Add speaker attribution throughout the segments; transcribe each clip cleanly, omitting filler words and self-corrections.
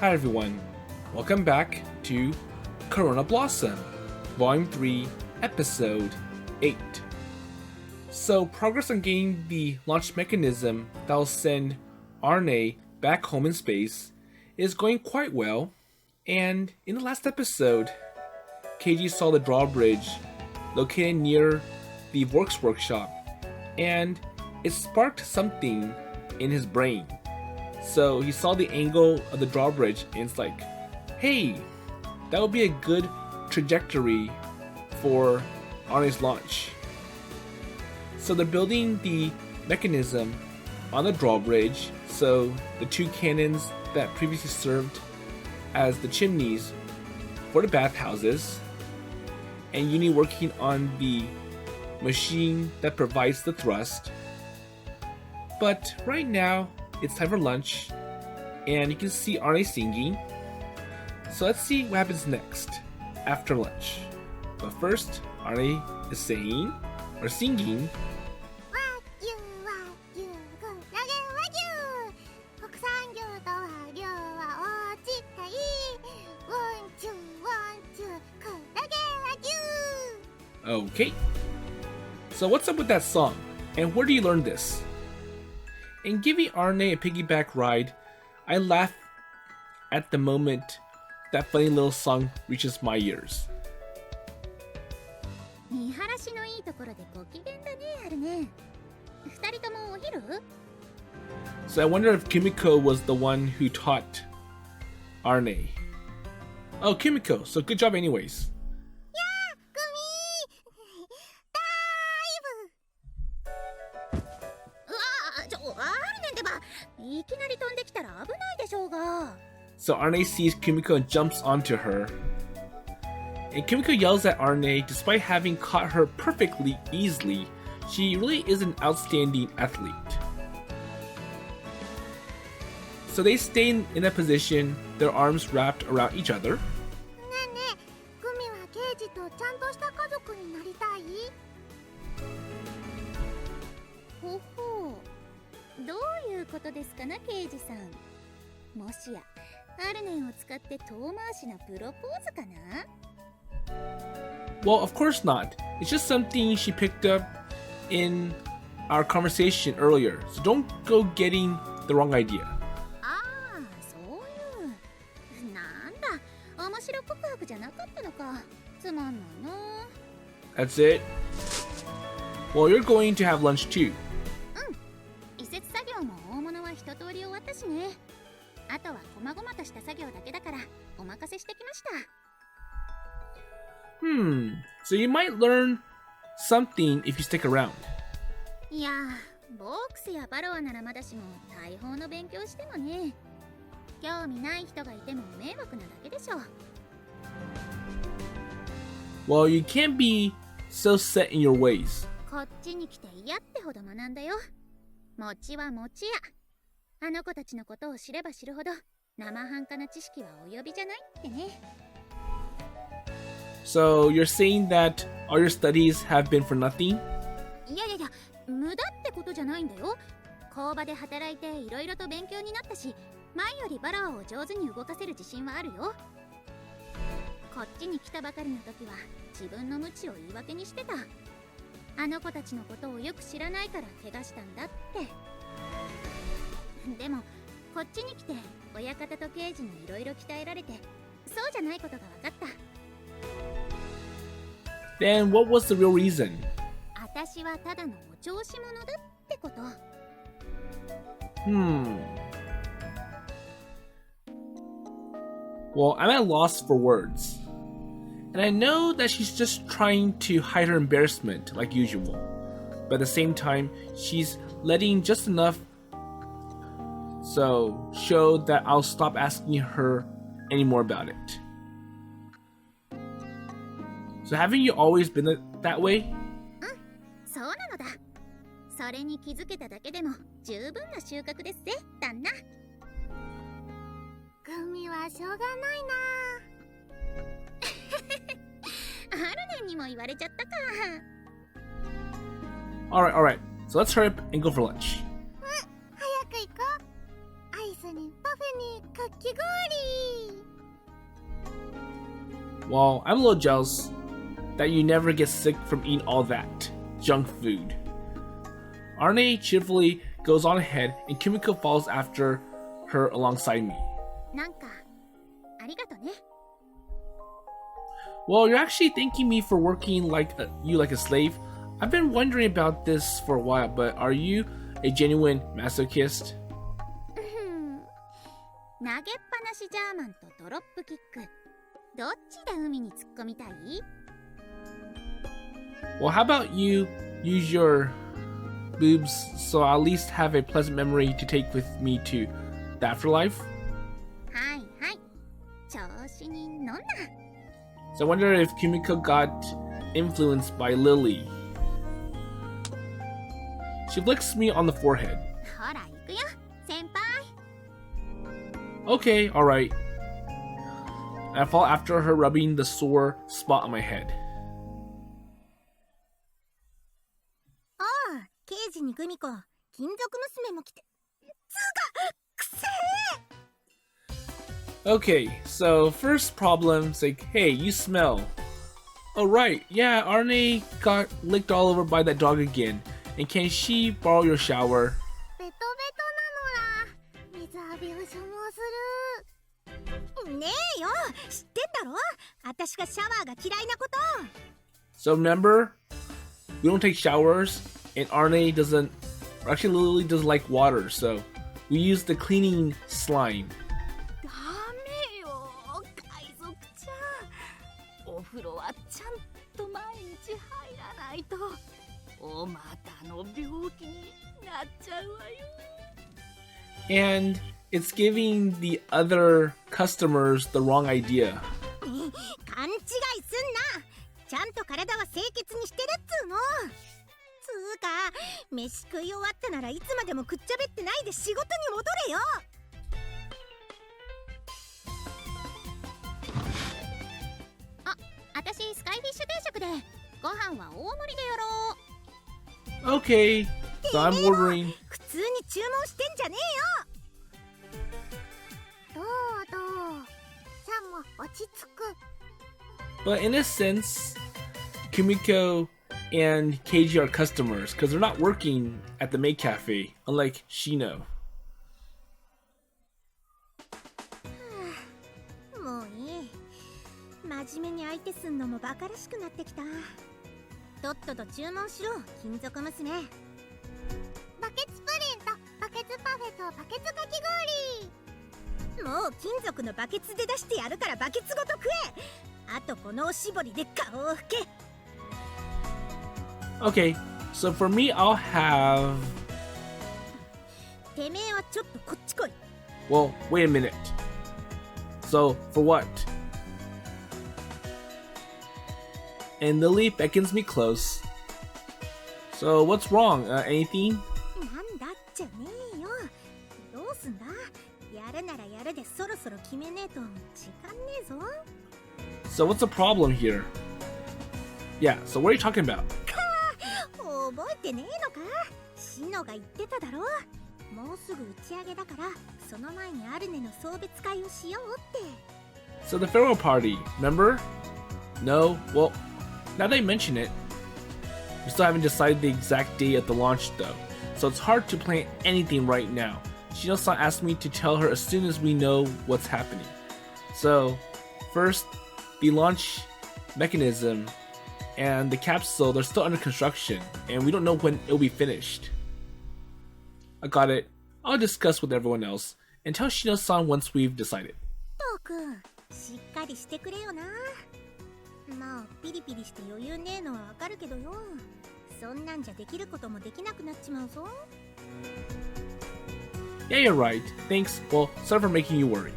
Speaker 1: Hi everyone, welcome back to Corona Blossom, Volume 3, Episode 8. So, progress on getting the launch mechanism that will send Arne back home in space is going quite well, and in the last episode, Keiji saw the drawbridge located near the Vork's workshop, and it sparked something in his brain. So he saw the angle of the drawbridge and it's like, hey, that would be a good trajectory for Arne's launch. So they're building the mechanism on the drawbridge, so the two cannons that previously served as the chimneys for the bathhouses, and Uni working on the machine that provides the thrust. But right now, it's time for lunch, and you can see Arne singing. So let's see what happens next after lunch. But first, Arne is saying, or singing, Okay, so what's up with that song, and where do you learn this? In giving Arne a piggyback ride, I laugh at the moment that funny little song reaches my ears. So I wonder if Kumiko was the one who taught Arne. Oh, Kumiko, so good job anyways. So Arne sees Kumiko and jumps onto her. And Kumiko yells at Arne despite having caught her perfectly easily. She really is an outstanding athlete. So they stay in that position, their arms wrapped around each other. Well, of course not. It's just something she picked up in our conversation earlier, so don't go getting the wrong idea. That's it? Well, you're going to have lunch too. So you might learn something if you stick around. Well, you can't be so set in your ways. So you're saying that all your studies have been for nothing? Then what was the real reason? Well, I'm at a loss for words. And I know that she's just trying to hide her embarrassment like usual. But at the same time, she's letting just enough so show that I'll stop asking her anymore about it. So haven't you always been that way? Alright, so let's hurry up and go for lunch.
Speaker 2: 早く行こう。アイスにパフェにかき氷。
Speaker 1: Well, I'm a little jealous that you never get sick from eating all that junk food. Arne cheerfully goes on ahead and Kumiko follows after her alongside me. Well, you're actually thanking me for working like a slave. I've been wondering about this for a while, but are you a genuine masochist?
Speaker 2: 投げっぱなしジャーマンとドロップキック、どっちで海に突っ込みたい?
Speaker 1: Well, how about you use your boobs so I'll at least have a pleasant memory to take with me to the afterlife?
Speaker 2: はいはい、調子に乗んな。
Speaker 1: So I wonder if Kumiko got influenced by Lily. She flicks me on the forehead.
Speaker 2: ほら行くよ、先輩。
Speaker 1: Okay, alright. I fall after her, rubbing the sore spot on my head.
Speaker 2: ああ、刑事にグミコ、金属娘も来て。つうか、くせえ。
Speaker 1: Okay, so first problem's like, hey, you smell. Oh right, yeah, Arne got licked all over by that dog again. And can she borrow your shower?
Speaker 2: ベトベトなのら、水浴びを所望する。ねえよ、知ってんだろ、私がシャワーが嫌いなこと。
Speaker 1: So remember, we don't take showers, and Arne doesn't, or actually Lily doesn't like water, so we use the cleaning slime.
Speaker 2: ダメよ、海賊ちゃん。お風呂はちゃんと毎日入らないと、お股の病気になっちゃうわよ。
Speaker 1: And it's giving the other customers the wrong idea.
Speaker 2: 勘違いすんな。ちゃんと体は清潔にしてるっつうの。つうか、飯食い終わったならいつまでもくっちゃべってないで仕事に戻れよ。あ、私スカイフィッシュ定食でご飯は大盛りでやろう。
Speaker 1: Okay, so I'm ordering.
Speaker 2: 普通に注文してんじゃねえよ。どうどう、ちゃんも落ち着く。
Speaker 1: But in a sense, Kumiko and Keiji are customers because they're not working at the maid cafe, unlike Shino.
Speaker 2: もういい。真面目に相手すんのもバカらしくなってきた。とっとと注文しろ、金属娘。バケツプリンとバケツパフェとバケツかき氷。もう金属のバケツで出してやるからバケツごと食え。あとこのおしぼりで顔を拭け。
Speaker 1: Okay, so for me, I'll have.
Speaker 2: てめえはちょっとこっち来い。
Speaker 1: Well, wait a minute. So, for what? And Lily beckons me close. So, what's wrong? Anything?
Speaker 2: なんだっちゃねえよ。どうすんだ。やるならやるでそろそろ決めねえと時間ねえぞ。
Speaker 1: So, what's the problem here? Yeah, so what are you talking about?
Speaker 2: 覚えてねえのか。シノが言ってただろ。もうすぐ打ち上げだからその前にアルネの送別会をしようって。
Speaker 1: So, the farewell party, remember? No? Well, now that I mention it, we still haven't decided the exact day of the launch though, so it's hard to plan anything right now. Shino-san asked me to tell her as soon as we know what's happening. So, first, the launch mechanism and the capsule, they're still under construction, and we don't know when it'll be finished. I got it. I'll discuss with everyone else, and tell Shino-san once we've decided.
Speaker 2: トークン、しっかりしてくれよな。まあピリピリして余裕ねえのはわかるけどよ。そんなんじゃできることもできなくなっちまうぞ。
Speaker 1: Yeah, you're right. Thanks. Well, sorry for making you worry.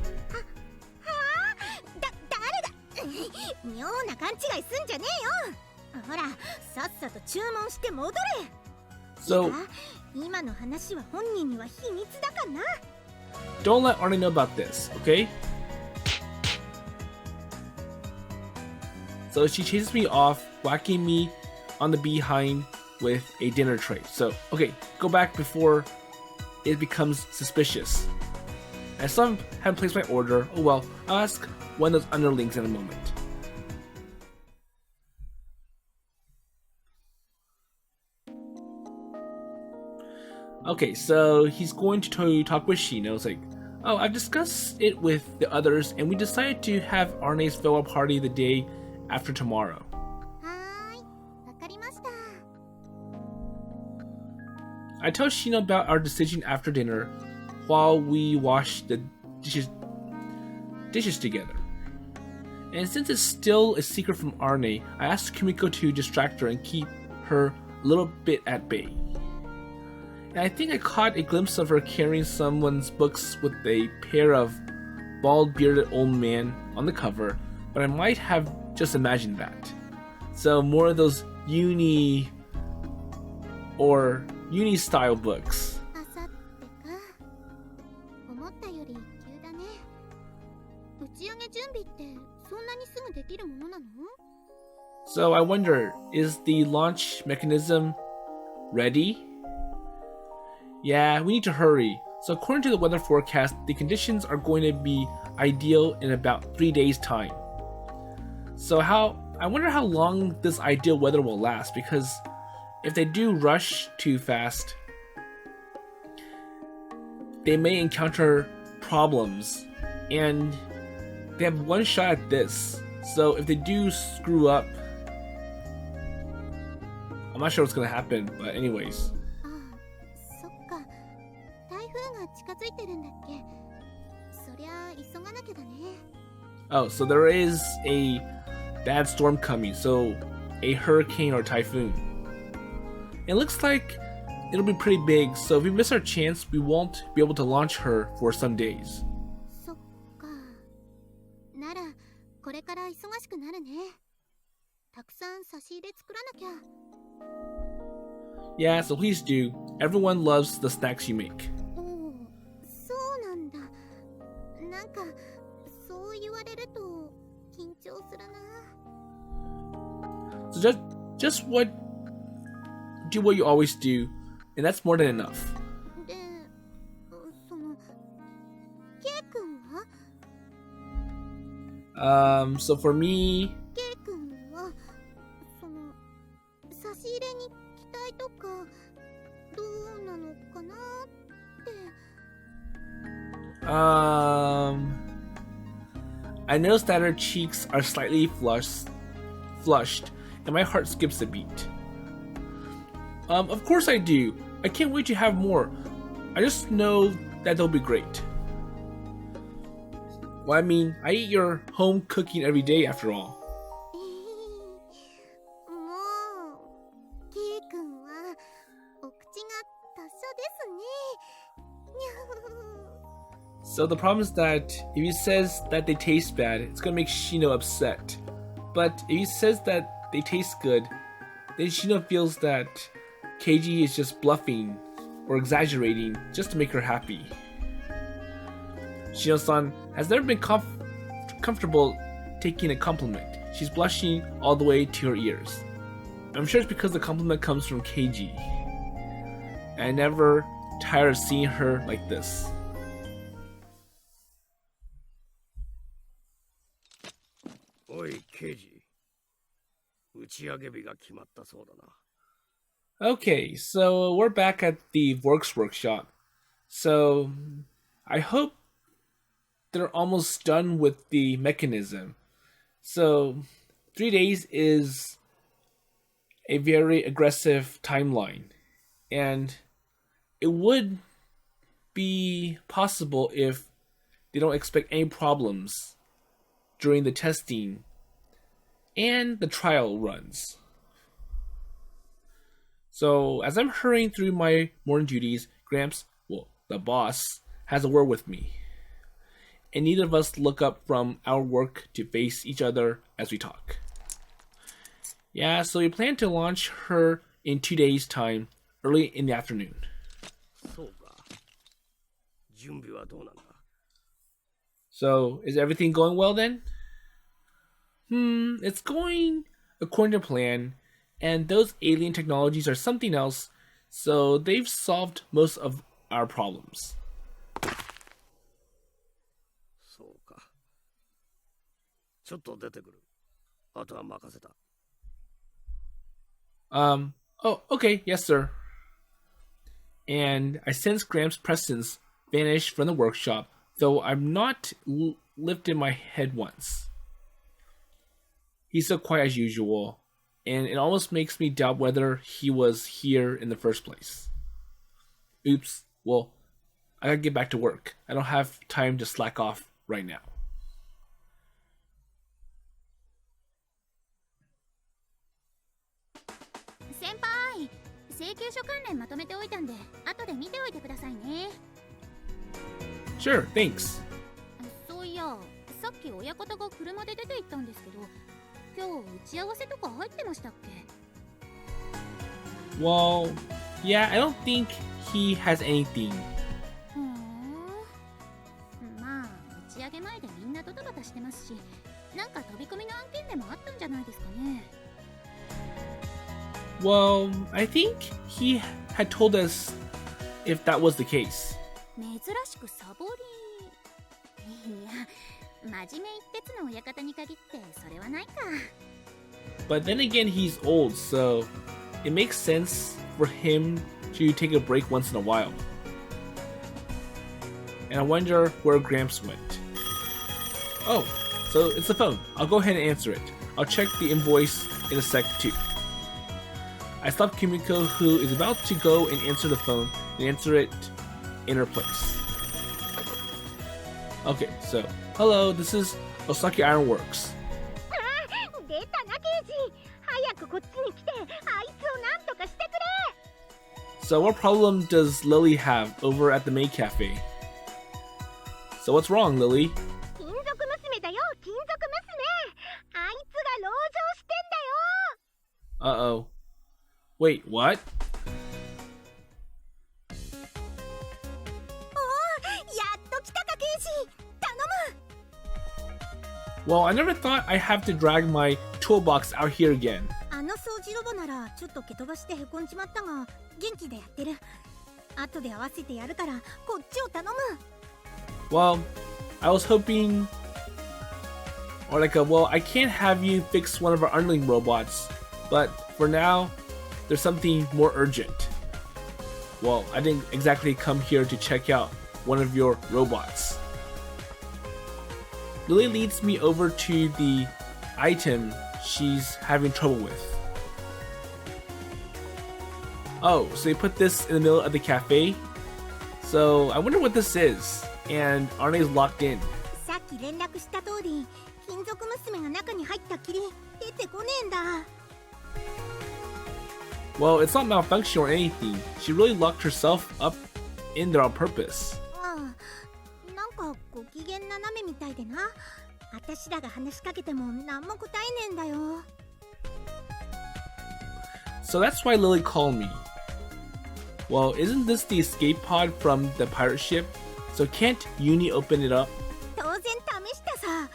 Speaker 2: 誰だ。妙な勘違いすんじゃねえよ。ほら、さっさと注文して戻れ。
Speaker 1: So,
Speaker 2: 今の話は本人には秘密だからな。
Speaker 1: don't let Arnie know about this, okay? So she chases me off, whacking me on the behind with a dinner tray. So, okay, go back before it becomes suspicious. I still haven't placed my order. Oh well, I'll ask one of those underlings in a moment. Okay, so he's going to talk with Shino. It's like, oh, I've discussed it with the others, and we decided to have Arne's farewell party the day after tomorrow.
Speaker 2: はーい、わかりました。
Speaker 1: I tell Shino about our decision after dinner while we wash the dishes together. And since it's still a secret from Arne, I asked Kumiko to distract her and keep her a little bit at bay. And I think I caught a glimpse of her carrying someone's books with a pair of bald-bearded old men on the cover, but I might have just imagined that. So more of those uni style books.
Speaker 2: あさってか。思ったより急だね。打ち上げ準備ってそんなにすぐできるものなの？
Speaker 1: So I wonder, is the launch mechanism ready? Yeah, we need to hurry. So according to the weather forecast, the conditions are going to be ideal in about 3 days' time. So I wonder how long this ideal weather will last, because if they do rush too fast, they may encounter problems, and they have one shot at this. So if they do screw up, I'm not sure what's gonna happen, but anyways.
Speaker 2: ああ、そっか。台風が近づいてるんだっけ。そりゃ急がなきゃだね。
Speaker 1: Oh, so there is a bad storm coming, so a hurricane or typhoon. It looks like it'll be pretty big, so if we miss our chance, we won't be able to launch her for some days.
Speaker 2: そっか。なら、これから忙しくなるね。たくさん差し入れ作らなきゃ。
Speaker 1: Yeah, so please do. Everyone loves the snacks you make.
Speaker 2: おお、そうなんだ。なんか、そう言われると緊張するな。
Speaker 1: So just do what you always do, and that's more than enough.
Speaker 2: で、その、ケイ君は？
Speaker 1: So for me,
Speaker 2: ケイ君は、その、差し入れに期待とか、どうなのかなって。
Speaker 1: I noticed that her cheeks are slightly flushed, and my heart skips a beat. Of course I do. I can't wait to have more. I just know that they'll be great. Well, I mean, I eat your home cooking every day after all.
Speaker 2: もう、ケイ君は、お口が達者ですね。にゃー。
Speaker 1: So the problem is that if he says that they taste bad, it's gonna make Shino upset. But if he says that they taste good, then Shino feels that Keiji is just bluffing or exaggerating just to make her happy. Shino-san has never been comfortable taking a compliment. She's blushing all the way to her ears. I'm sure it's because the compliment comes from Keiji. And I never tire of seeing her like this.
Speaker 3: おい、ケイジ。打ち上げ日が決まったそうだな。
Speaker 1: Okay, so we're back at the Works Workshop. So I hope they're almost done with the mechanism. So 3 days is a very aggressive timeline. And it would be possible if they don't expect any problems during the testing and the trial runs. So as I'm hurrying through my morning duties, Gramps, well, the boss, has a word with me. And neither of us look up from our work to face each other as we talk. Yeah, so we plan to launch her in 2 days' time, early in the afternoon.
Speaker 3: そうか。準備はどうなんだ？
Speaker 1: So, is everything going well then? It's going according to plan, and those alien technologies are something else, so they've solved most of our problems.
Speaker 3: そうか。ちょっと出てくる。あとは任せた。
Speaker 1: Oh, okay, yes, sir. and I sense Gramps' presence vanish from the workshop, though I'm not lifted my head once. He's so quiet as usual, and it almost makes me doubt whether he was here in the first place. Oops, well, I gotta get back to work. I don't have time to slack off right now.
Speaker 2: Senpai, 請求書関連まとめておいたんで、後で見ておいてくださいね。
Speaker 1: Sure, thanks.
Speaker 2: そういや、さっき親方が車で出て行ったんですけど、今日打ち合わせとか入ってましたっけ？
Speaker 1: Well, yeah, I don't think he has anything.
Speaker 2: まあ、打ち上げ前でみんなドタバタしてますし、なんか飛び込みの案件でもあったんじゃないですかね。
Speaker 1: Well, I think he had told us if that was the case.
Speaker 2: 珍しくサボり。いや、真面目一徹の親方に限ってそれはないか。
Speaker 1: But then again, he's old, so it makes sense for him to take a break once in a while. And I wonder where Gramps went. Oh, so it's the phone. I'll go ahead and answer it. I'll check the invoice in a sec too. I stopped Kumiko, who is about to go and answer the phone, and answer it in her place. Okay, so, hello, this is Osaki Ironworks.
Speaker 2: 出たな、ケイジ。早くこっちに来て、あいつをなんとかしてくれ。
Speaker 1: So what problem does Lily have over at the maid cafe? So what's wrong, Lily?
Speaker 2: 金属娘だよ、金属娘。あいつが籠城してんだよ。
Speaker 1: Uh-oh. Wait, what?
Speaker 2: おお、やっと来たか、ケイジ。頼む。
Speaker 1: Well, I never thought I'd have to drag my toolbox out here again.
Speaker 2: あの掃除ロボならちょっと蹴飛ばしてへこんじまったが、元気でやってる。後で合わせてやるからこっちを頼む。
Speaker 1: Well, I was hoping... Or well, I can't have you fix one of our underling robots, but for now, there's something more urgent. Well, I didn't exactly come here to check out one of your robots. Lily leads me over to the item she's having trouble with. Oh, so they put this in the middle of the cafe? So I wonder what this is. And Arne's locked in.
Speaker 2: さっき連絡した通り、金属娘が中に入ったきり出てこねえんだ。
Speaker 1: Well, it's not malfunction or anything. She really locked herself up in there on purpose.
Speaker 2: ああ、なんかご機嫌斜めみたいでな。私らが話しかけても何も答えねえんだよ。
Speaker 1: So that's why Lily called me. Well, isn't this the escape pod from the pirate ship? So can't Uni open it up?
Speaker 2: 当然試したさ。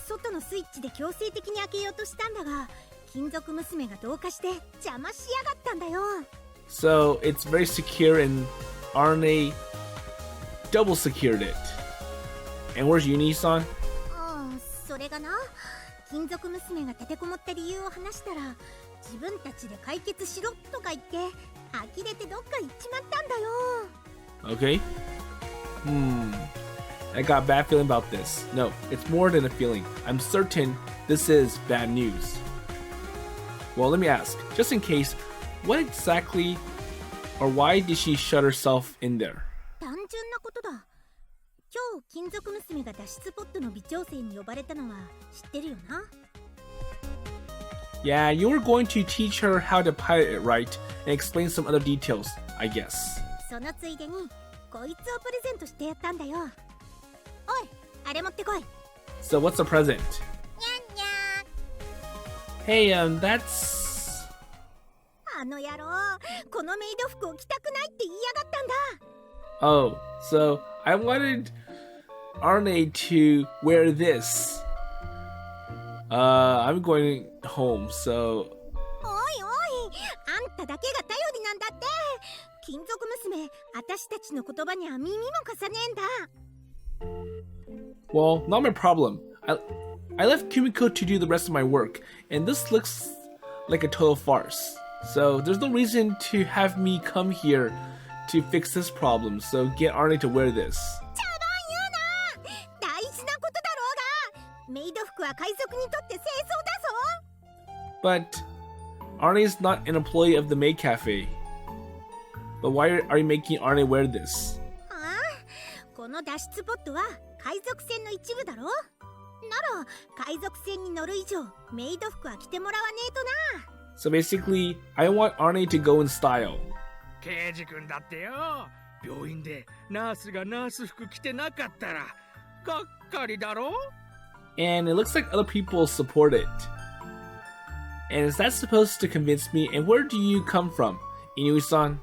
Speaker 2: 外のスイッチで強制的に開けようとしたんだが、金属娘が同化して邪魔しやがったんだよ。
Speaker 1: So it's very secure and Arne double secured it. And where's Uni-san?
Speaker 2: ああ、それがな、金属娘が立てこもった理由を話したら、自分たちで解決しろとか言って呆れてどっか行っちまったんだよ。
Speaker 1: Okay. I got a bad feeling about this. No, it's more than a feeling. I'm certain this is bad news. Well, let me ask, just in case, what exactly or why did she shut herself in there?
Speaker 2: 単純なことだ。今日金属娘が脱出ポットの微調整に呼ばれたのは知ってるよな。
Speaker 1: Yeah, you were going to teach her how to pilot it right and explain some other details, I guess.
Speaker 2: そのついでにこいつをプレゼントしてやったんだよ。おい、あれ持ってこい。
Speaker 1: So what's the present?
Speaker 2: にゃんにゃ
Speaker 1: Hey, that's...
Speaker 2: あの野郎、このメイド服を着たくないって言いやがったんだ。
Speaker 1: Oh, so I wanted Arne to wear this. I'm going home, so...
Speaker 2: おいおい、あんただけが頼りなんだって。金属娘、私たちの言葉には耳も貸さねえんだ。
Speaker 1: Well, not my problem. I left Kumiko to do the rest of my work, and this looks like a total farce. So there's no reason to have me come here to fix this problem, so get Arne to wear this.
Speaker 2: 茶番言うな。大事なことだろうが。メイド服は海賊にとって清掃だぞ。
Speaker 1: But Arne is not an employee of the maid cafe. But why are you making Arne wear this?
Speaker 2: ああ、この脱出ポットは海賊船の一部だろ。なら海賊船に乗る以上メイド服は着てもらわねえとな。
Speaker 1: So basically, I want Arne to go in style.
Speaker 3: ケイジ君だってよ、病院でナースがナース服着てなかったらがっかりだろ。
Speaker 1: And it looks like other people support it. And is that supposed to convince me? And where do you come from, Inui-san?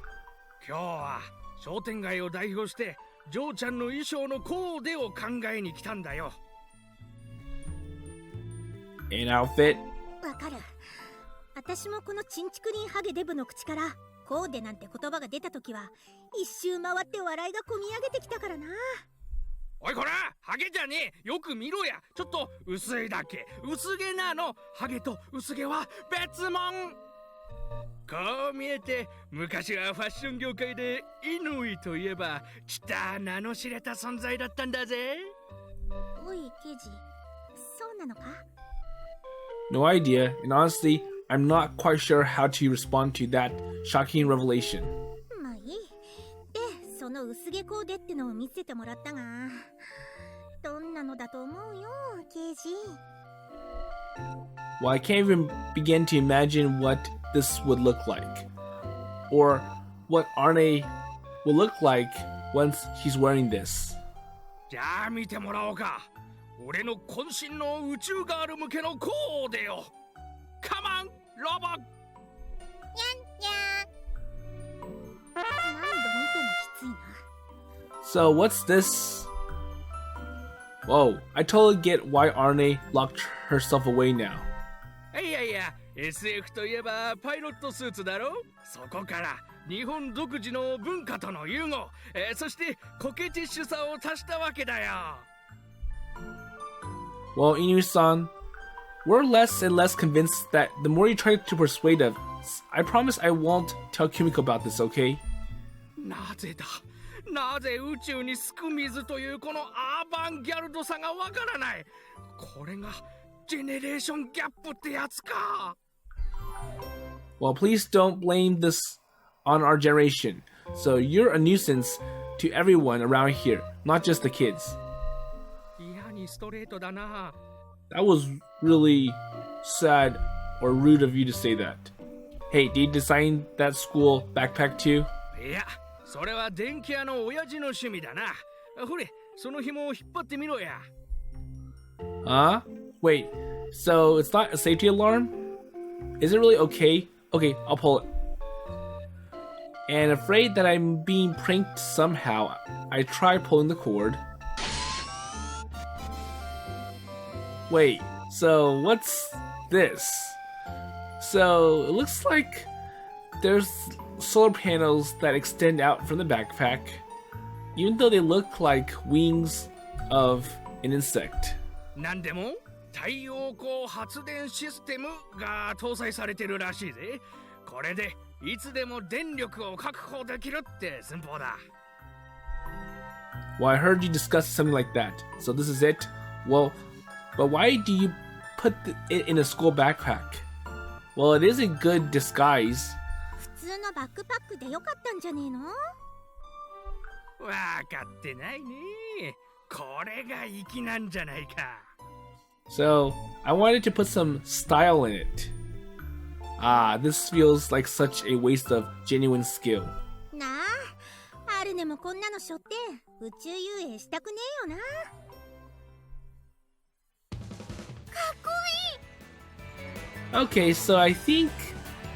Speaker 3: 今日は商店街を代表してジョーちゃんの衣装のコーデを考えに来たんだよ。
Speaker 1: An outfit?
Speaker 2: わかる。私もこのチンチクリンハゲデブの口からコーデなんて言葉が出た時は一周回って笑いがこみ上げてきたからな。
Speaker 3: おいこら、ハゲじゃねえ、よく見ろや。ちょっと薄いだけ、薄毛なの。ハゲと薄毛は別物。こう見えて昔はファッション業界でイヌイといえばちった名の知れた存在だったんだぜ。
Speaker 2: おいケイジ、そうなのか？
Speaker 1: No idea, and honestly, I'm not quite sure how to respond to that shocking revelation.
Speaker 2: まあいい。で、その薄毛コーデってのを見せてもらったが、どんなのだと思うよ、ケイジ。
Speaker 1: Well, I can't even begin to imagine what this would look like, or what Arne will look like once he's wearing this.
Speaker 3: じゃあ見てもらおうか。俺の渾身の宇宙ガール向けのコーデよ。カモンロボ。
Speaker 2: にゃんにゃん。何度見てもきついな。
Speaker 1: So what's this? Whoa, I totally get why Arne locked herself away now.
Speaker 3: いやいや、SF といえばパイロットスーツだろ。そこから日本独自の文化との融合、そしてコケティッシュさを足したわけだよ。
Speaker 1: Well, Inu-san, we're less and less convinced that the more you try to persuade us, I promise I won't tell Kumiko about this, okay?
Speaker 3: なぜだ、なぜ宇宙にすく水というこのアーバンギャルドさがわからない。これがジェネレーションギャップってやつか。
Speaker 1: Well, please don't blame this on our generation. So you're a nuisance to everyone around here, not just the kids.
Speaker 3: いやにストレートだな。
Speaker 1: That was really sad or rude of you to say that. Hey, did you design that school backpack too?
Speaker 3: いや、それは電気屋の親父の趣味だな。ほれ、その紐を引っ張ってみろや。
Speaker 1: Huh? Wait, so it's not a safety alarm? Is it really okay? Okay, I'll pull it. And afraid that I'm being pranked somehow, I try pulling the cord. Wait, so what's this? So it looks like there's solar panels that extend out from the backpack, even though they look like wings of an insect.
Speaker 3: なんでも太陽光発電システムが搭載されてるらしいぜ。これでいつでも電力を確保できるって寸法だ。
Speaker 1: Well, I heard you discuss something like that, so this is it. Well, but why do you put it in a school backpack? Well, it is a good disguise.
Speaker 2: 普通のバックパックでよかったんじゃねえの？
Speaker 3: わかってないね。これが粋なんじゃないか。
Speaker 1: So, I wanted to put some style in it. Ah, this feels like such a waste of genuine skill.
Speaker 2: なあ、アルネもこんなの背負って宇宙遊泳したくねえよな。かっこいい。
Speaker 1: Okay, so I think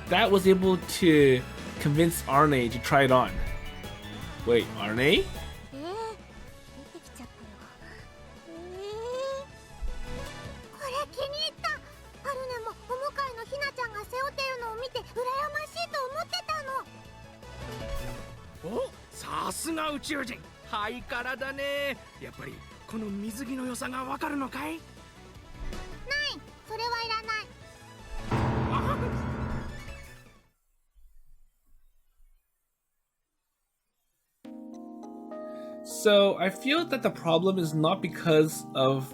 Speaker 1: that was able to convince Arne to try it on. Wait, Arne?
Speaker 2: 出てきちゃったよ。これ気に入った。アルネもお向かいのひなちゃんが背負ってるのを見て羨ましいと思ってたの。
Speaker 3: お、さすが宇宙人。ハイカラだね。やっぱりこの水着の良さがわかるのかい？
Speaker 2: ない、それはいらない。
Speaker 3: あ
Speaker 1: So I feel that the problem is not because of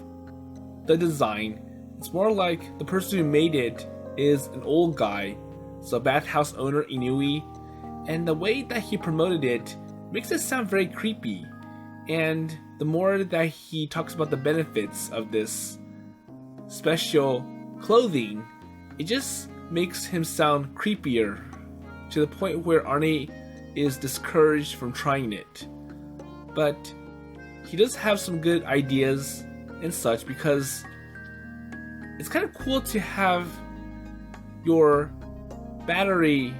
Speaker 1: the design. It's more like the person who made it is an old guy, so Bathhouse Owner Inui, and the way that he promoted it makes it sound very creepy. And the more that he talks about the benefits of this special clothing, it just makes him sound creepier, to the point where Arne is discouraged from trying it. But he does have some good ideas and such, because it's kind of cool to have your battery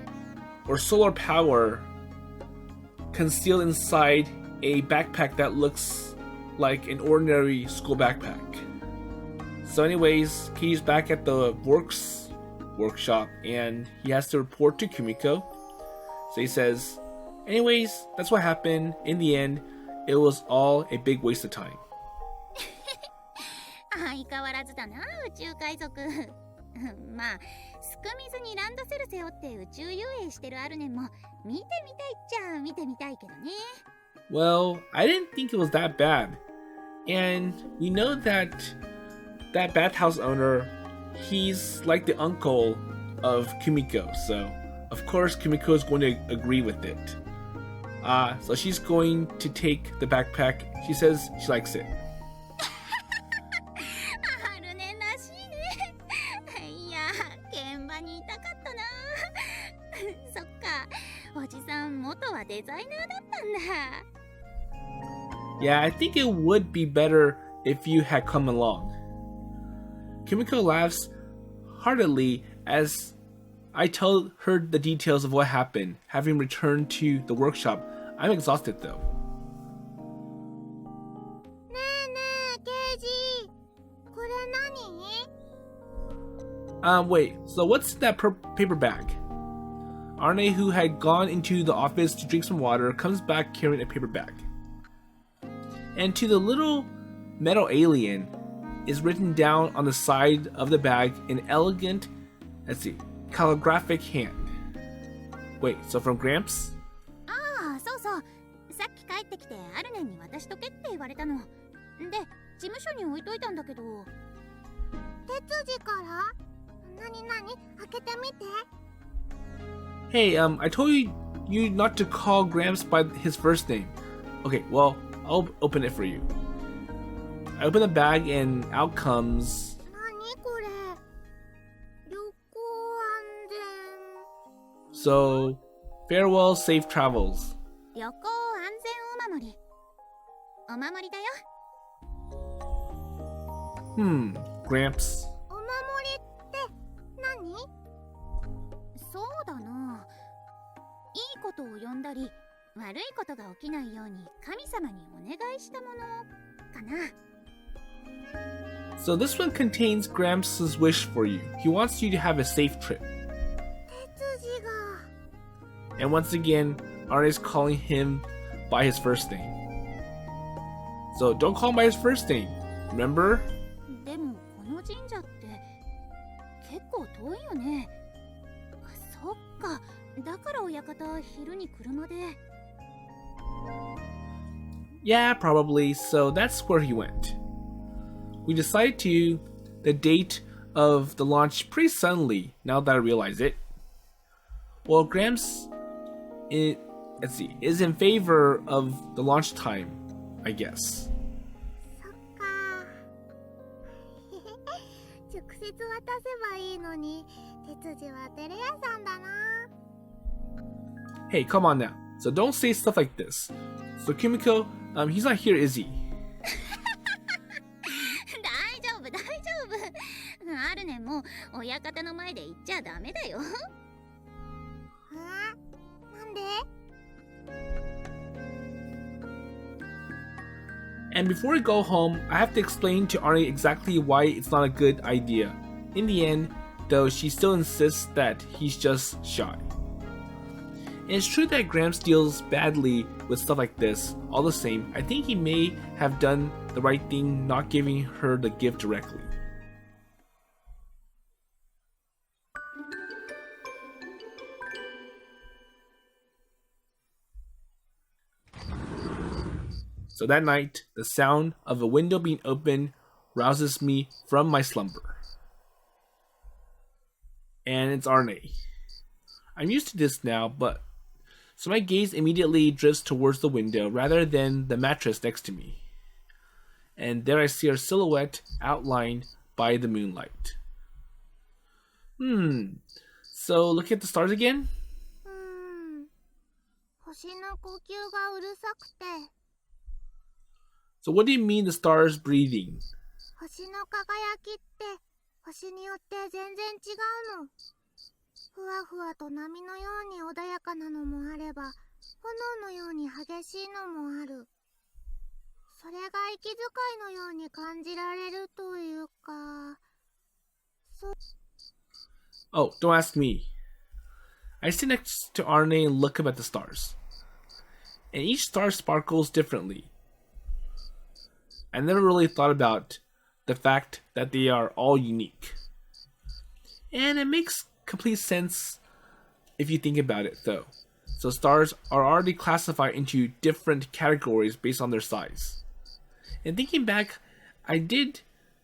Speaker 1: or solar power concealed inside a backpack that looks like an ordinary school backpack. So anyways, Keiji's back at the workshop and he has to report to Kumiko. So he says, anyways, that's what happened. In the end, it was all a big waste of time.
Speaker 2: 相変わらずだな、宇宙海賊。まあ、すくみずにランドセル背負って宇宙遊泳してるアルネンも見てみたいっちゃ見てみたいけどね。
Speaker 1: Well, I didn't think it was that bad. And we know that bathhouse owner, he's like the uncle of Kumiko, so of course Kumiko is going to agree with it. So she's going to take the backpack. She says she likes it.
Speaker 2: アルネンらしいね。いや、現場にいたかったな。そっか、おじさん元はデザイナーだったんだ。
Speaker 1: Yeah, I think it would be better if you had come along. Kumiko laughs heartily as I tell her the details of what happened, having returned to the workshop. I'm exhausted though.
Speaker 2: ねえねえ、ケイジ。これ何？
Speaker 1: Wait, so what's in that paper bag? Arne, who had gone into the office to drink some water, comes back carrying a paper bag. And to the little metal alien is written down on the side of the bag in elegant, calligraphic hand. Wait, so from Gramps?
Speaker 2: ああ、そうそう。さっき帰ってきてアルネンに渡しとけって言われたの。で、事務所に置いといたんだけど。手筋から？何開けてみて。
Speaker 1: Hey, I told you not to call Gramps by his first name. Okay, well, I'll open it for you. I open the bag and out comes...
Speaker 2: 何これ？旅行安全。
Speaker 1: So, farewell, safe travels.
Speaker 2: 旅行安全お守り。お守りだよ。
Speaker 1: Gramps.
Speaker 2: お守りって何？そうだな。いいことを呼んだり、悪いことが起きないように神様にお願いしたものかな。
Speaker 1: So this one contains Gramps' wish for you. He wants you to have a safe trip.
Speaker 2: 手筋が。
Speaker 1: And once again, Arne is calling him by his first name. So don't call him by his first name. Remember?
Speaker 2: でもこの神社って結構遠いよね。そっか。だから親方は昼に車で。
Speaker 1: Yeah, probably. So that's where he went. We decided to the date of the launch pretty suddenly, now that I realize it. Well, Gramps is in favor of the launch time, I guess.
Speaker 2: そっか。直接渡せばいいのに、手筋は照れ屋さんだな。
Speaker 1: Hey, come on now. So don't say stuff like this. So Kumiko, he's not here, is he?
Speaker 2: 大丈夫、大丈夫。アルネも親方の前で言っちゃダメだよ。なんで？
Speaker 1: And before we go home, I have to explain to Arnie exactly why it's not a good idea. In the end, though, she still insists that he's just shy. And it's true that Gramps deals badly with stuff like this. All the same, I think he may have done the right thing not giving her the gift directly. So that night, the sound of a window being opened rouses me from my slumber. And it's Arne. I'm used to this now, so my gaze immediately drifts towards the window rather than the mattress next to me. And there I see her silhouette outlined by the moonlight. So look at the stars again?
Speaker 2: 星の呼吸がうるさくて。
Speaker 1: So what do you mean the stars breathing?
Speaker 2: 星の輝きって星によって全然違うの。ふわふわと波のように穏やかなのもあれば、炎のように激しいのもある。それが息遣いのように感じられるというか。
Speaker 1: Oh, don't ask me. I sit next to Arne and look up at the stars. And each star sparkles differently. I never really thought about the fact that they are all unique. And it makes complete sense if you think about it, though. So stars are already classified into different categories based on their size. And thinking back, I did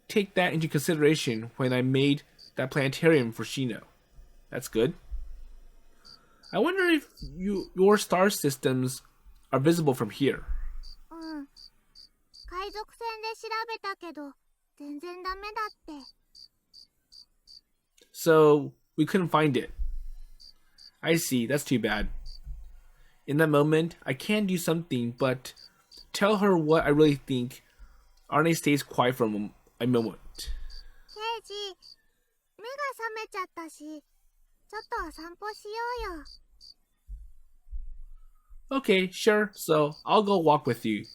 Speaker 1: take that into consideration when I made that planetarium for Shino. That's good. I wonder if your star systems are visible from here.
Speaker 2: 海賊船で調べたけど全然ダメだって。
Speaker 1: So we couldn't find it. I see, that's too bad. In that moment, I can do something, but tell her what I really think. Arne stays quiet for a moment.
Speaker 2: ケイジ、目が覚めちゃったし、ちょっとお散歩しようよ。
Speaker 1: Okay, sure, so I'll go walk with you.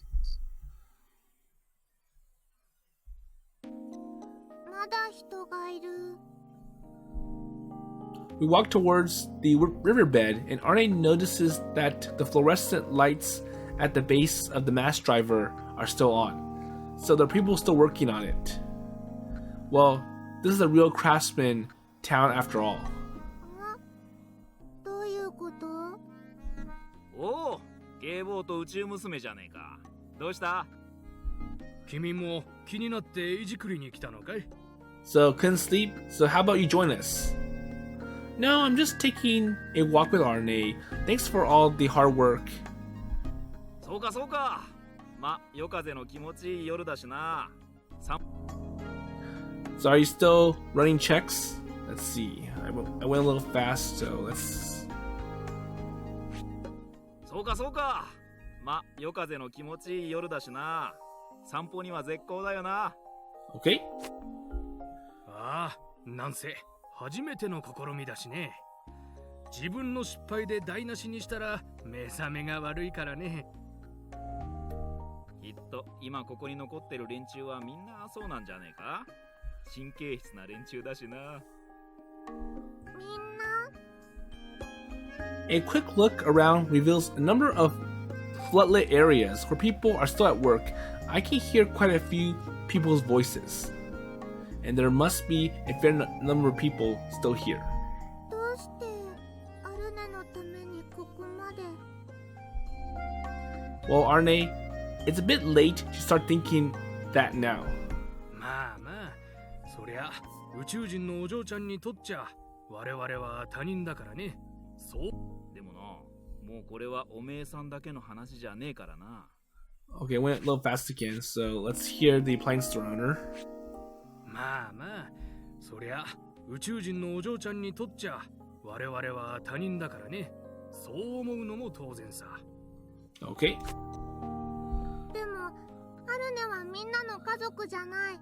Speaker 2: まだ人がいる。
Speaker 1: We walk towards the riverbed, and Arne notices that the fluorescent lights at the base of the mast driver are still on. So there are people still working on it. Well, this is a real craftsman town after all.
Speaker 2: どういうこと？
Speaker 4: おお、警棒と宇宙娘じゃねえか。どうした？
Speaker 3: 君も気になっていじくりに来たのかい？
Speaker 1: So couldn't sleep, so how about you join us? No, I'm just taking a walk with Arne. Thanks for all the hard work.
Speaker 4: そうかそうか。ま、夜風の気持ちいい夜だしな。
Speaker 1: So are you still running checks? Let's see. I went a little fast, so let's...
Speaker 4: そうかそうか。ま、夜風の気持ちいい夜だしな。散歩には絶好だよな。
Speaker 1: Okay.
Speaker 3: ああ、なんせ初めての試みだしね。自分の失敗で台無しにしたら目覚めが悪いからね。
Speaker 4: きっと今ここに残ってる連中はみんなそうなんじゃねえか。神経質な連中だしな。
Speaker 2: みんな？
Speaker 1: A quick look around reveals a number of floodlit areas where people are still at work. I can hear quite a few people's voices. And there must be a fair number of people still here.
Speaker 2: どうしてアルネのためにここまで？
Speaker 1: Well, Arne, it's a bit late to start thinking that now.
Speaker 3: まあまあ、そりゃ宇宙人のお嬢ちゃんにとっちゃ我々は他人だからね。そう。
Speaker 4: でもな、もうこれはおめえさんだけの話じゃねえからな。
Speaker 1: Okay, I went a little fast again, so let's hear the appliance store owner.
Speaker 3: まあまあ、そりゃ宇宙人のお嬢ちゃんにとっちゃ我々は他人だからね。そう思うのも当然さ。
Speaker 1: Okay.
Speaker 2: でもアルネはみんなの家族じゃない。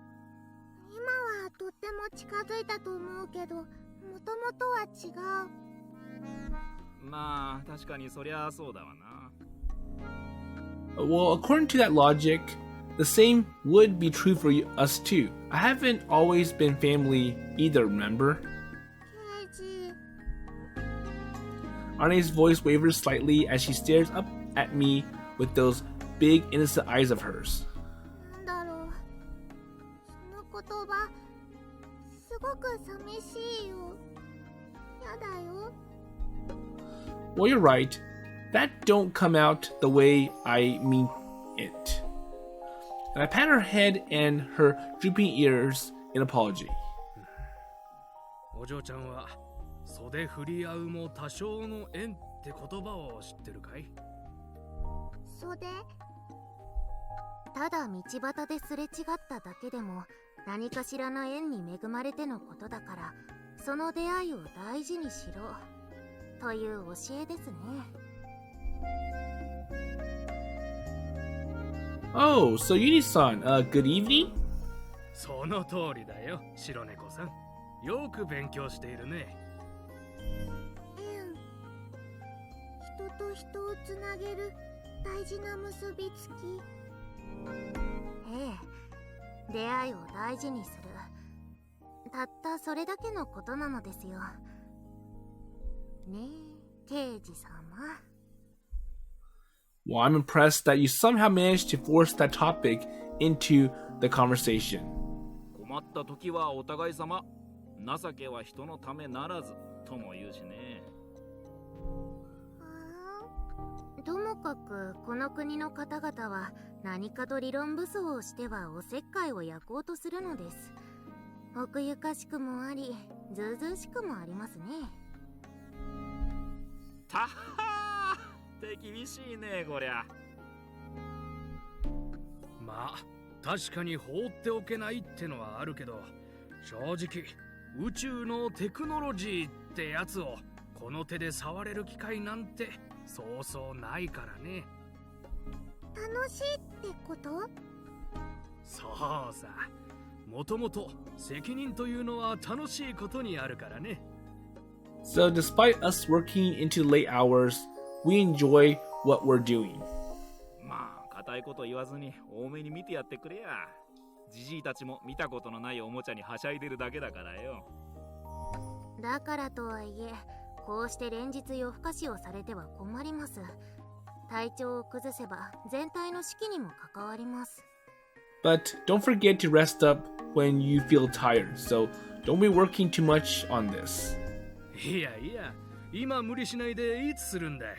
Speaker 2: 今はとっても近づいたと思うけど、もともとは違う。
Speaker 4: まあ確かにそりゃそうだわな。
Speaker 1: Well, according to that logic, the same would be true for us too. I haven't always been family either, remember?
Speaker 2: ケイジ。
Speaker 1: Arne's voice wavers slightly as she stares up at me with those big innocent eyes of hers.
Speaker 2: なんだろう。その言葉、すごく寂しいよ。やだよ。
Speaker 1: Well, you're right. That don't come out the way I mean it. And I pat her head and her drooping ears in apology.
Speaker 3: お嬢ちゃんは袖振り合うも多少の縁って言葉を知ってるかい？
Speaker 2: 袖？ただ道端ですれ違っただけでも何かしらの縁に恵まれてのことだから、その出会いを大事にしろという教えですね。
Speaker 1: Oh, so Yuni-san, good evening?
Speaker 3: その通りだよ、白猫さん。よく勉強しているね。
Speaker 2: 縁、人と人をつなげる大事な結びつき。ええ、出会いを大事にする。たったそれだけのことなのですよ。ねえ、刑事様。
Speaker 1: Well, I'm impressed that you somehow managed to force that topic into the conversation.
Speaker 4: 困った時はお互い様。情けは人のためならずとも言うしね。
Speaker 2: ともかくこの国の方々は何かと理論武装をしてはおせっかいを焼こうとするのです。奥ゆかしくもあり、ずうずうしくもありますね。
Speaker 4: たはー手厳しいねこりゃ。
Speaker 3: まあ確かに放っておけないってのはあるけど、正直宇宙のテクノロジーってやつをこの手で触れる機会なんてそうそうないからね。
Speaker 2: 楽しいってこと？
Speaker 3: そうさ、もともと責任というのは楽しいことにあるからね。
Speaker 1: So despite us working into late hours, we enjoy what we're doing.
Speaker 4: まあ固いこと言わずに多めに見てやってくれや。ジジイたちも見たことのないおもちゃにはしゃいでるだけだからよ。
Speaker 2: だからとはいえ、こうして連日夜更かしをされては困ります。体調を崩せば全体の士気にも関わります。
Speaker 1: But don't forget to rest up when you feel tired, so don't be working too much on this.
Speaker 3: いやいや、今無理しないでいつするんだい。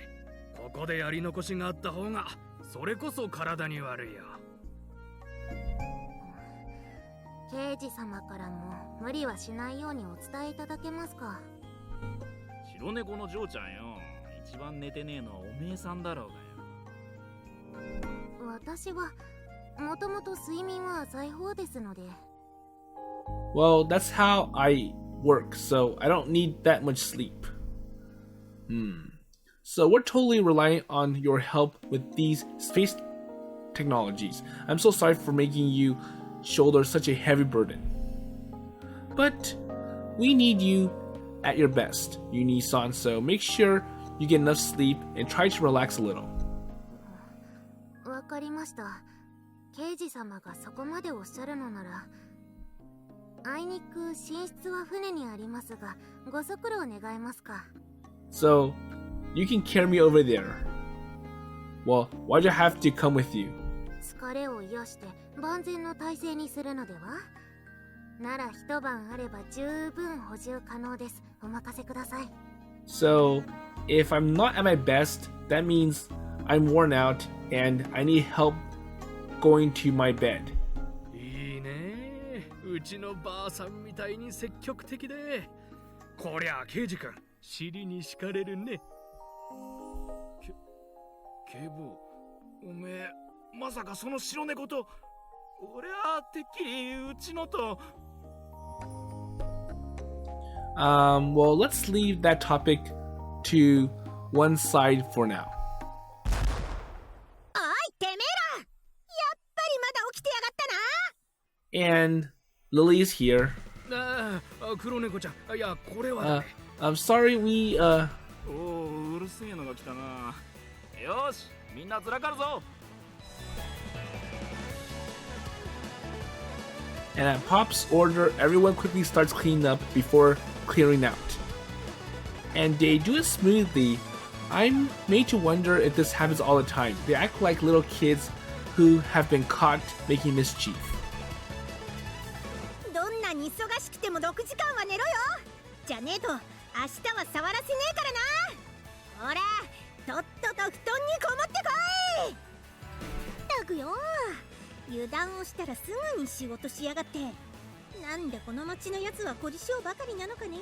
Speaker 3: ここでやり残しがあった方がそれこそ体に悪いよ。
Speaker 2: 刑事様からも無理はしないようにお伝えいただけますか？
Speaker 4: 白猫の嬢ちゃんよ。一番寝てねえのはおめえさんだろうがよ。
Speaker 2: 私はもともと睡眠は浅い方ですので。
Speaker 1: Well, that's how I work, so I don't need that much sleep. So we're totally reliant on your help with these space technologies. I'm so sorry for making you shoulder such a heavy burden. But we need you at your best, Uni-san, so make sure you get enough sleep and try to relax a little.
Speaker 2: わかりました。刑事様がそこまでおっしゃるのなら、あいにく寝室は船にありますが、ご足労願えますか？
Speaker 1: So, you can carry me over there. Well, why'd I have to come with you?
Speaker 2: 疲れを癒して万全の体制にするのでは？なら一晩あれば十分補充可能です。お任せください。
Speaker 1: So, if I'm not at my best, that means I'm worn out and I need help going to my bed.
Speaker 3: いいね、うちのばあさんみたいに積極的で。こりゃ刑事君、尻に敷かれるね。
Speaker 4: 警部、おめえまさかその白猫と俺はてっきりうちのと。
Speaker 1: Well, let's leave that topic to one side for now.
Speaker 2: おい、てめえら！やっぱりまだ起きてやがったな！
Speaker 1: And Lily is here.
Speaker 3: 黒猫ちゃん、いや、これは、ね。
Speaker 1: I'm sorry, we,
Speaker 4: おお、うるせえのが来たな。よし、みんなずらかるぞ。
Speaker 1: And at Pop's order, everyone quickly starts cleaning up before clearing out. And they do it smoothly. I'm made to wonder if this happens all the time. They act like little kids who have been caught making mischief.
Speaker 2: どんなに忙しくても6時間は寝ろよ。じゃねえと明日は触らせねえからな。ほら、とっとと布団にこもってこい。ったくよ、油断をしたらすぐに仕事しやがって。なんでこの町のやつは凝り性ばかりなのかね。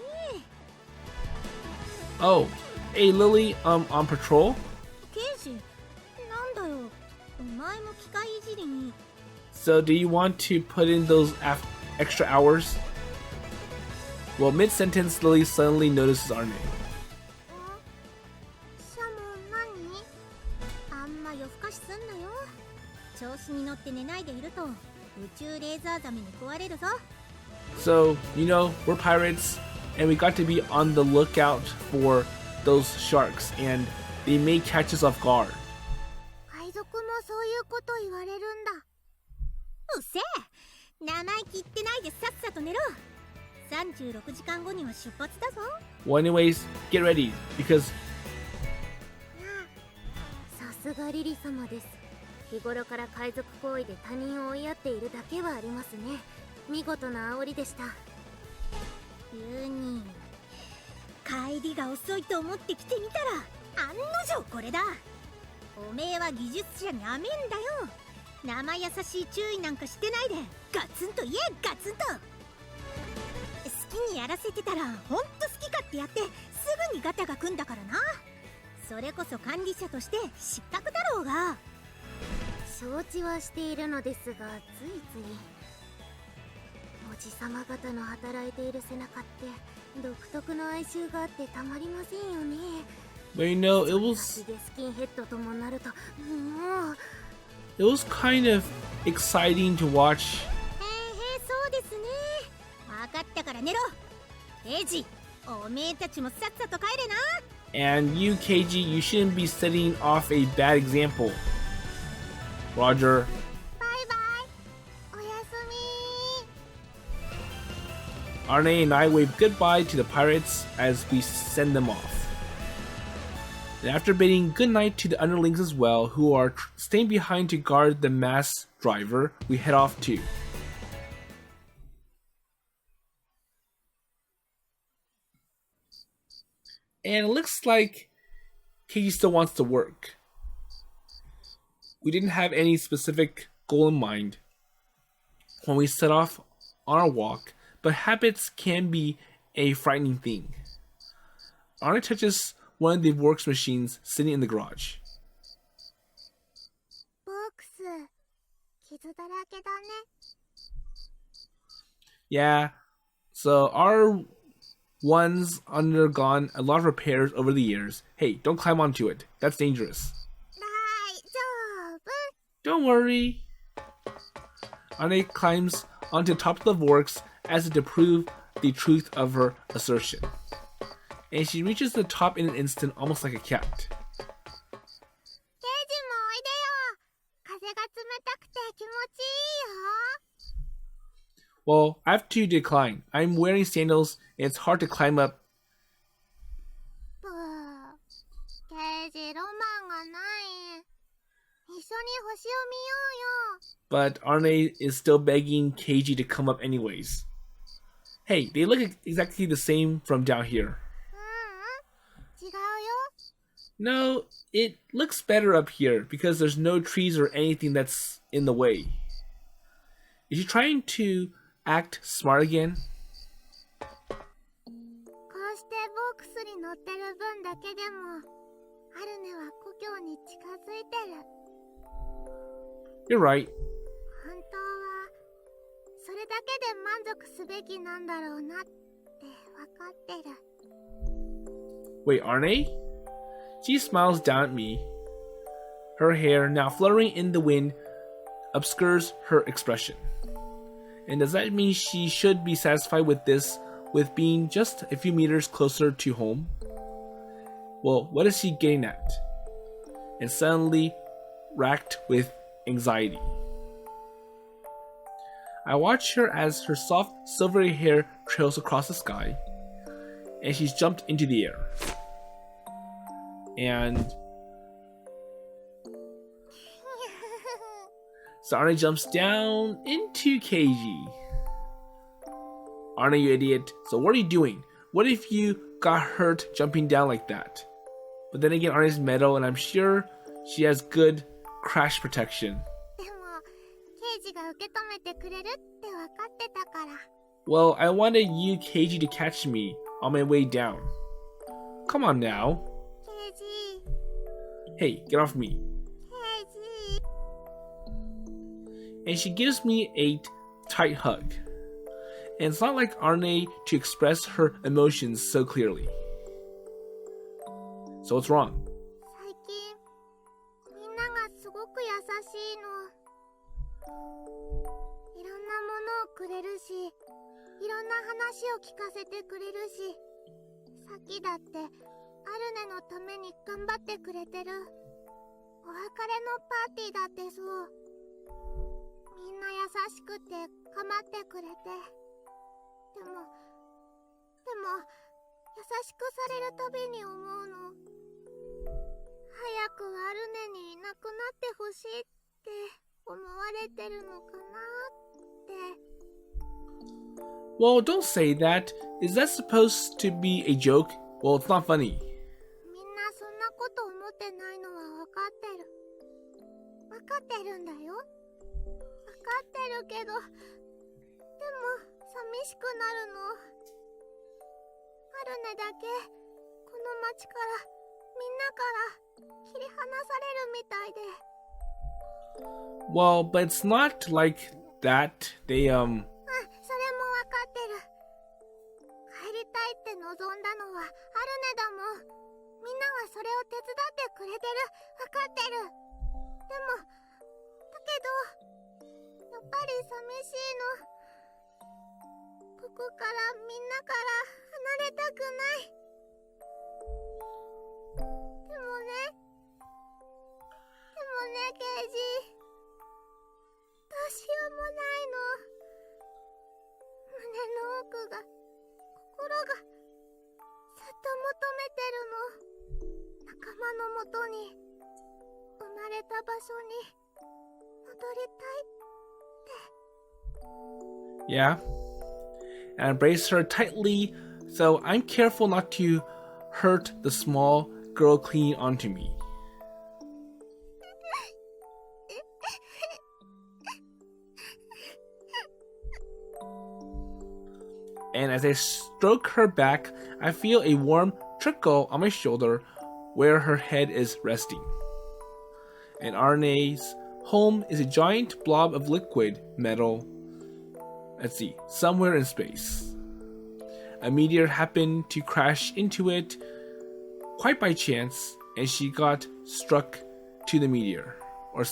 Speaker 1: Oh, hey Lily, on patrol?
Speaker 2: ケイジ、なんだよ、お前も機械いじりに。
Speaker 1: So do you want to put in those extra hours? Well, mid-sentence, Lily suddenly notices Arne.
Speaker 2: シャモン何？あんま夜更かしすんなよ。調子に乗って寝ないでいると宇宙レーザーザメに食われるぞ。
Speaker 1: So, you know, we're pirates, and we got to be on the lookout for those sharks, and they may catch us off guard.
Speaker 2: 海賊もそういうこと言われるんだ。うっせえ、生意気言ってないでさっさと寝ろ。36時間後には出発だぞ。
Speaker 1: Well, anyways, get ready, because
Speaker 5: さすがリリ様です。日頃から海賊行為で他人を追いやっているだけはありますね。見事な煽りでした。
Speaker 2: ユニ、帰りが遅いと思ってきてみたら案の定これだ。おめえは技術者に甘えんだよ。生優しい注意なんかしてないでガツンと言え、ガツンと。好きにやらせてたらほんと好き勝手やってすぐにガタが来んだからな。それこそ管理者として失格だろうが。
Speaker 5: 承知はしているのですが、ついついおじさま方の働いている背中って独特の哀愁があってたまりませんよね。
Speaker 1: but you know,
Speaker 5: ヒゲスキンヘッドともなるともう
Speaker 1: it was kind of exciting to watch.
Speaker 2: そうですね。分かったから寝ろ。エイジ、おめえたちもさっさと帰れな。
Speaker 1: And you, Keiji, you shouldn't be setting off a bad example. Roger.
Speaker 2: バイバイ、おやすみ。
Speaker 1: Arne and I wave goodbye to the pirates as we send them off. And after bidding goodnight to the underlings as well, who are staying behind to guard the mass driver, we head off too. And it looks like Keiji still wants to work. We didn't have any specific goal in mind when we set off on our walk, but habits can be a frightening thing. Arne touches one of the works machines sitting in the garage.
Speaker 2: ボックス、傷だらけだね。
Speaker 1: Yeah, so our one's undergone a lot of repairs over the years. Hey, don't climb onto it. That's dangerous.
Speaker 2: 大丈夫。
Speaker 1: Don't worry. Arne climbs onto the top of the works as if to prove the truth of her assertion. And she reaches the top in an instant, almost like a cat.
Speaker 2: ケイジもおいでよ。風が冷たくて気持ちいいよ。
Speaker 1: Well, I have to decline. I'm wearing sandals and it's hard to climb up.
Speaker 2: ブー。ケイジ、ロマンがない。一緒に星を見ようよ。
Speaker 1: But Arne is still begging Keiji to come up anyways. Hey, they look exactly the same from down here.
Speaker 2: 違うよ。
Speaker 1: No, it looks better up here because there's no trees or anything that's in the way. Is she trying to act smart again?
Speaker 2: こうしてボックスに乗ってる分だけでもアルネは故郷に近づいてる。
Speaker 1: You're right.
Speaker 2: 本当はそれだけで満足すべきなんだろうなって分かってる。
Speaker 1: Wait, Arne? She smiles down at me. Her hair, now fluttering in the wind, obscures her expression. And does that mean she should be satisfied with this, with being just a few meters closer to home? Well, what is she getting at? And suddenly racked with anxiety. I watch her as her soft silvery hair trails across the sky, and she's jumped into the air. And so Arne jumps down into Keiji. Arne, you idiot. So what are you doing? What if you got hurt jumping down like that? But then again, Arne's metal, and I'm sure she has good crash protection.
Speaker 2: でもケイジが受受け止めてくれるって分かってたから。
Speaker 1: Well, I wanted you, Keiji, to catch me on my way down. Come on now.
Speaker 2: ケイジ、
Speaker 1: Hey, get off me.
Speaker 2: ケイジ。
Speaker 1: And she gives me a tight hug. And it's not like Arne to express her emotions so clearly. So what's wrong?
Speaker 2: 最近みんながすごく優しいの。いろんなものをくれるし、いろんな話を聞かせてくれるし、さっきだってアルネのために頑張ってくれてる。お別れのパーティーだってそう。みんな優しくて構ってくれて。でも優しくされるたびに思うの。早くアルネにいなくなってほしいって思われてるのかなって。
Speaker 1: Well, don't say that. Is that supposed to be a joke? Well, it's not funny.
Speaker 2: みんなそんなこと思ってないのは分かってる。分かってるんだよ。分かってるけど、でも寂しくなるの。アルネだけこの町からみんなから切り離されるみたいで。
Speaker 1: Well, but it's not like that. They,
Speaker 2: それも分かってる。帰りたいって望んだのはアルネだもん。みんなはそれを手伝ってくれてる。分かってる。でもだけどやっぱり寂しいの。ここからみんなから離れたくない。でもねケイジ、どうしようもないの。胸の奥が、心がずっと求めてるの。仲間のもとに、生まれた場所に戻りたいって。
Speaker 1: yeah. And I embrace her tightly, so I'm careful not to hurt the small girl clinging onto me. And as I stroke her back, I feel a warm trickle on my shoulder where her head is resting. And Arne's home is a giant blob of liquid metal, let's see, somewhere in space. A meteor happened to crash into it quite by chance, and she got stuck to the meteor. And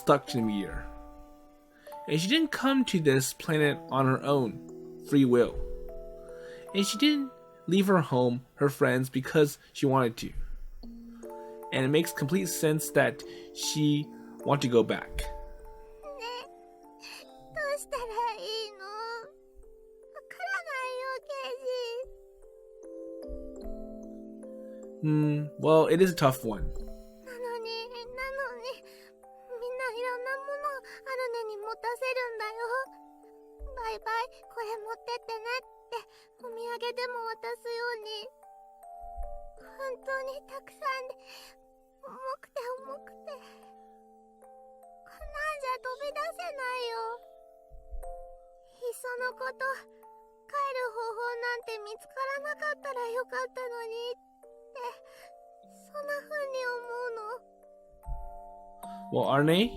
Speaker 1: she didn't come to this planet on her own free will. And she didn't leave her home, her friends, because she wanted to. And it makes complete sense that she want to go back.
Speaker 2: ねえ、どうしたらいいの？わからないよ、ケイジ。
Speaker 1: Well, it is a tough one.
Speaker 2: なのに、みんないろんなものをアルネに持たせるんだよ。バイバイ、これ持ってってねってお土産でも渡すように。本当にたくさんで、重くて。こんなんじゃ飛び出せないよ。いっそのこと、帰る方法なんて見つからなかったらよかったのにって、そんな風に思うの。
Speaker 1: Well, Arne?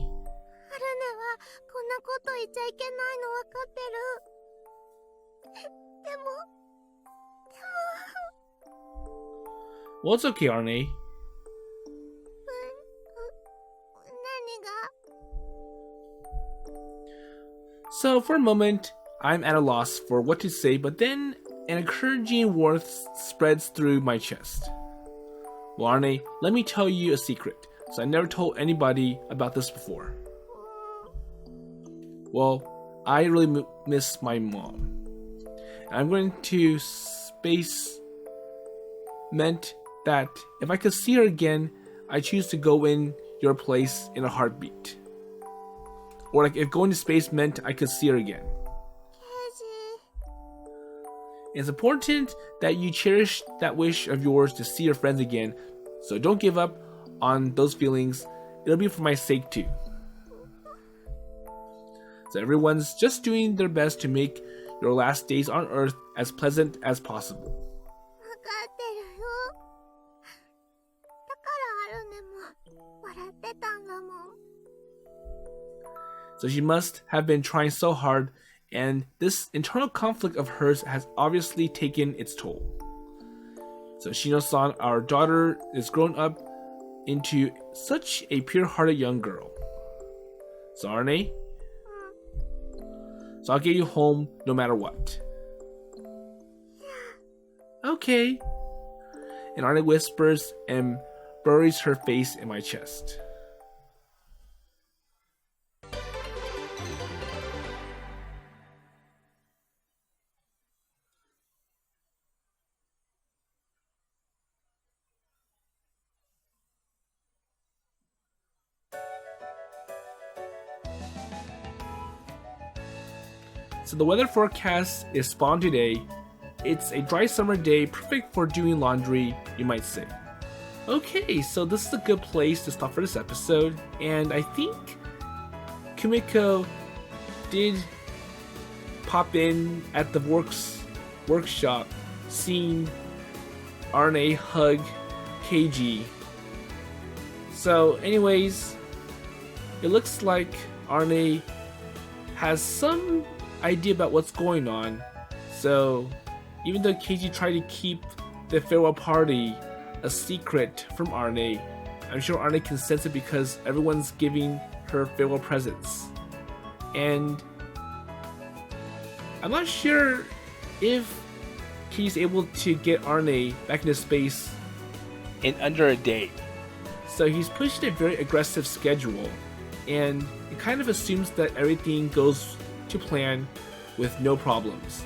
Speaker 2: アルネはこんなこと言っちゃいけないの分かってる。でも
Speaker 1: Well, it's okay, Arne.
Speaker 2: 何が？
Speaker 1: So, for a moment, I'm at a loss for what to say, but then an encouraging warmth spreads through my chest. Well, Arne, let me tell you a secret, so I never told anybody about this before. Well, I really miss my mom. I'm going to space meant that if I could see her again, I choose to go in your place in a heartbeat. Or like if going to space meant I could see her again.
Speaker 2: ケイジ。
Speaker 1: It's important that you cherish that wish of yours to see your friends again, so don't give up on those feelings. It'll be for my sake too. So everyone's just doing their best to make your last days on Earth as pleasant as possible.
Speaker 2: 分かってるよ。だからアルネも笑ってたんだもん。
Speaker 1: So she must have been trying so hard, and this internal conflict of hers has obviously taken its toll. So Shino-san, our daughter, is grown up into such a pure-hearted young girl. So Arne? So I'll get you home no matter what. Okay. And Arne whispers and buries her face in my chest. So the weather forecast is spot on today. It's a dry summer day, perfect for doing laundry, you might say. Okay, so this is a good place to stop for this episode, and I think Kumiko did pop in at the workshop, seeing Arne hug Keiji. So anyways, it looks like Arne has some idea about what's going on. So even though Keiji tried to keep the farewell party a secret from Arne, I'm sure Arne can sense it because everyone's giving her farewell presents. And I'm not sure if he's able to get Arne back into space in under a day. So he's pushing a very aggressive schedule, and it kind of assumes that everything goes to plan with no problems.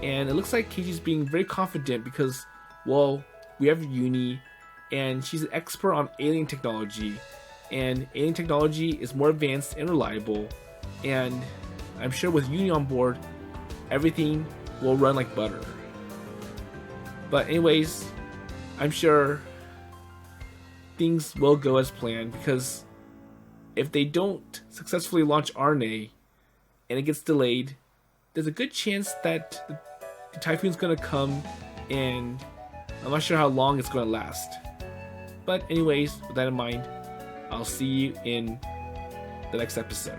Speaker 1: And it looks like Keiji's being very confident because, well, we have Uni, and she's an expert on alien technology, and alien technology is more advanced and reliable, and I'm sure with Uni on board, everything will run like butter. But anyways, I'm sure things will go as planned, because if they don't successfully launch Arne and it gets delayed, there's a good chance that the typhoon's gonna come, and I'm not sure how long it's gonna last. But anyways, with that in mind, I'll see you in the next episode.